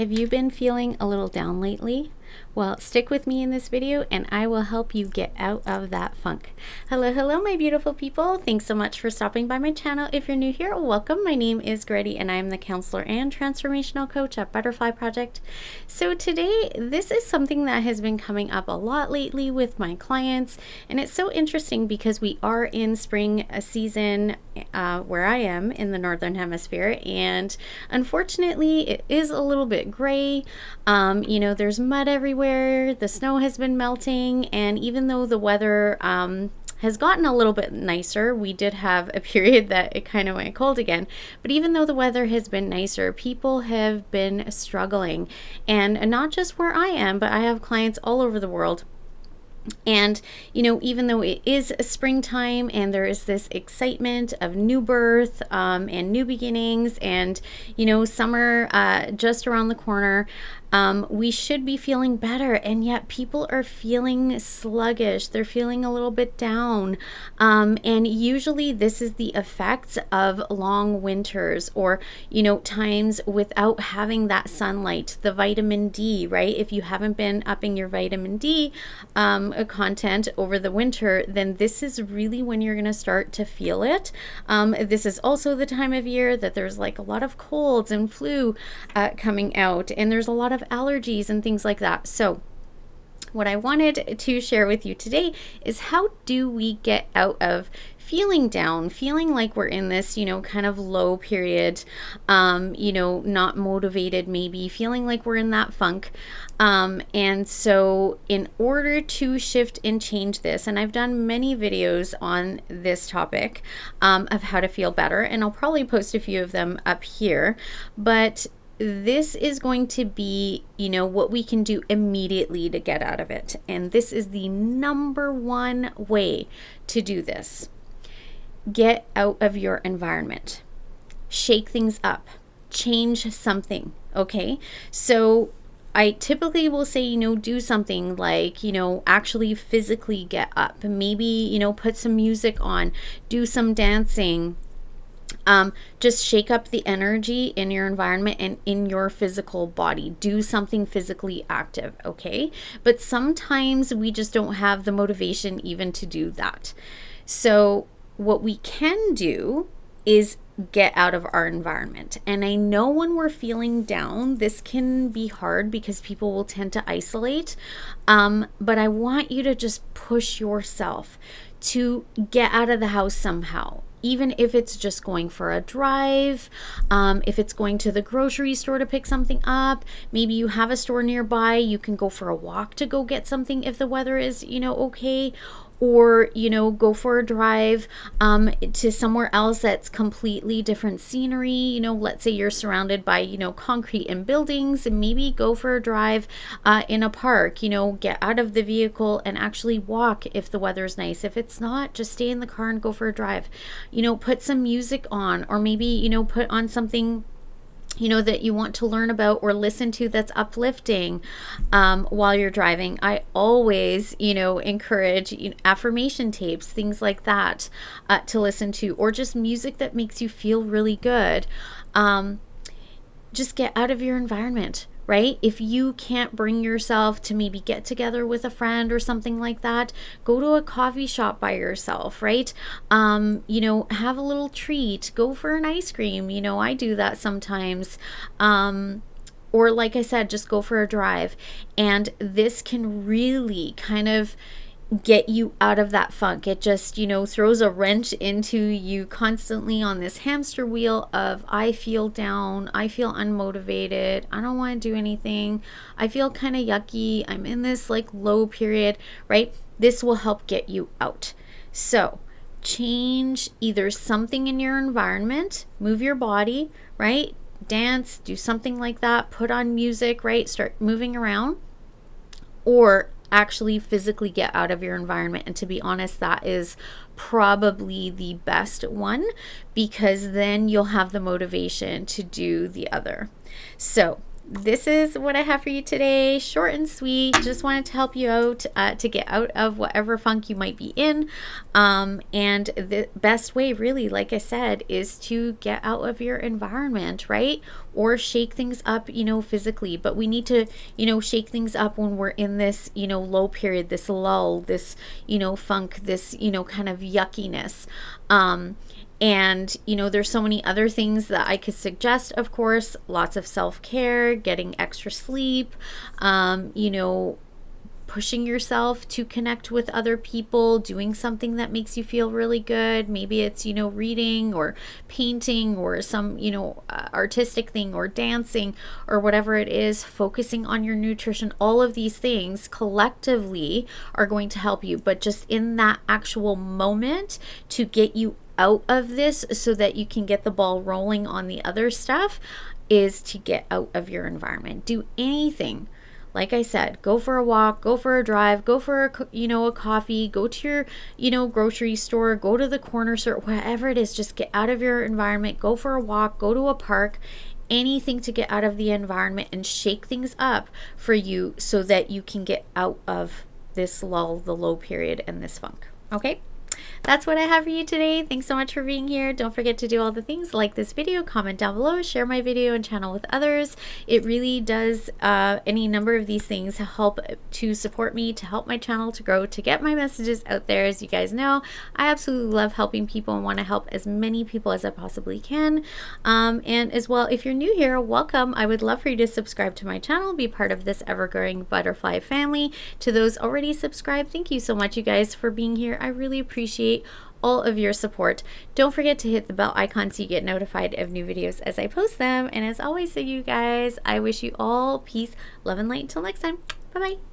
Have you been feeling a little down lately? Well, stick with me in this video and I will help you get out of that funk. Hello, my beautiful people. Thanks so much for stopping by my channel. If you're new here, welcome. My name is Grady and I'm the counselor and transformational coach at Butterfly Project. So today, this is something that has been coming up a lot lately with my clients, and it's so interesting because we are in spring season where I am in the Northern Hemisphere, and unfortunately it is a little bit gray. There's mud everywhere, the snow has been melting, and even though the weather has gotten a little bit nicer, we did have a period that it kind of went cold again, but even though the weather has been nicer, people have been struggling, and not just where I am, but I have clients all over the world. And even though it is springtime and there is this excitement of new birth and new beginnings, and summer just around the corner, we should be feeling better, and yet people are feeling sluggish. They're feeling a little bit down, and usually this is the effects of long winters, or times without having that sunlight, the vitamin D, right? If you haven't been upping your vitamin D content over the winter, then this is really when you're going to start to feel it. This is also the time of year that there's like a lot of colds and flu coming out, and there's a lot of allergies and things like that. So what I wanted to share with you today is, how do we get out of feeling down, feeling like we're in this, kind of low period, not motivated, maybe feeling like we're in that funk. And so in order to shift and change this, and I've done many videos on this topic of how to feel better, and I'll probably post a few of them up here, but this is going to be, what we can do immediately to get out of it. And this is the number one way to do this. Get out of your environment. Shake things up. Change something, okay? So I typically will say, do something like, actually physically get up. Maybe, put some music on, do some dancing. Just shake up the energy in your environment and in your physical body. Do something physically active, okay? But sometimes we just don't have the motivation even to do that. So what we can do is get out of our environment. And I know when we're feeling down, this can be hard because people will tend to isolate. But I want you to just push yourself to get out of the house somehow. Even if it's just going for a drive, if it's going to the grocery store to pick something up, maybe you have a store nearby, you can go for a walk to go get something if the weather is, okay, or, go for a drive to somewhere else that's completely different scenery. Let's say you're surrounded by, concrete and buildings, and maybe go for a drive in a park, get out of the vehicle and actually walk if the weather's nice. If it's not, just stay in the car and go for a drive. Put some music on, or maybe, put on something that you want to learn about or listen to that's uplifting while you're driving. I always, encourage affirmation tapes, things like that to listen to, or just music that makes you feel really good. Just get out of your environment, right? If you can't bring yourself to maybe get together with a friend or something like that, go to a coffee shop by yourself, right? Have a little treat, go for an ice cream. I do that sometimes. Or like I said, just go for a drive. And this can really kind of get you out of that funk. It just, throws a wrench into you constantly on this hamster wheel of, I feel down, I feel unmotivated, I don't want to do anything, I feel kind of yucky, I'm in this like low period, right? This will help get you out. So change either something in your environment, move your body, right? Dance, do something like that, put on music, right? Start moving around, or actually physically get out of your environment. And to be honest, that is probably the best one, because then you'll have the motivation to do the other. So this is what I have for you today. Short and sweet. Just wanted to help you out to get out of whatever funk you might be in. And the best way, really, like I said, is to get out of your environment, right? Or shake things up, physically. But we need to, shake things up when we're in this, low period, this lull, this, funk, this, kind of yuckiness. And, there's so many other things that I could suggest, of course, lots of self-care, getting extra sleep, pushing yourself to connect with other people, doing something that makes you feel really good. Maybe it's, reading or painting or some, artistic thing or dancing or whatever it is, focusing on your nutrition. All of these things collectively are going to help you, but just in that actual moment to get you out of this so that you can get the ball rolling on the other stuff is to get out of your environment. Do anything. Like I said, go for a walk, go for a drive, go for a coffee, go to your, grocery store, go to the corner store, whatever it is, just get out of your environment, go for a walk, go to a park, anything to get out of the environment and shake things up for you so that you can get out of this lull, the low period, and this funk. Okay? That's what I have for you today. Thanks so much for being here. Don't forget to do all the things, like this video, comment down below, share my video and channel with others. It really does any number of these things help to support me, to help my channel to grow, to get my messages out there. As you guys know, I absolutely love helping people and want to help as many people as I possibly can. And as well, if you're new here, welcome. I would love for you to subscribe to my channel, be part of this ever-growing butterfly family. To those already subscribed, thank you so much, you guys, for being here. I really appreciate all of your support. Don't forget to hit the bell icon so you get notified of new videos as I post them. And as always, so you guys, I wish you all peace, love, and light. Until next time, bye-bye.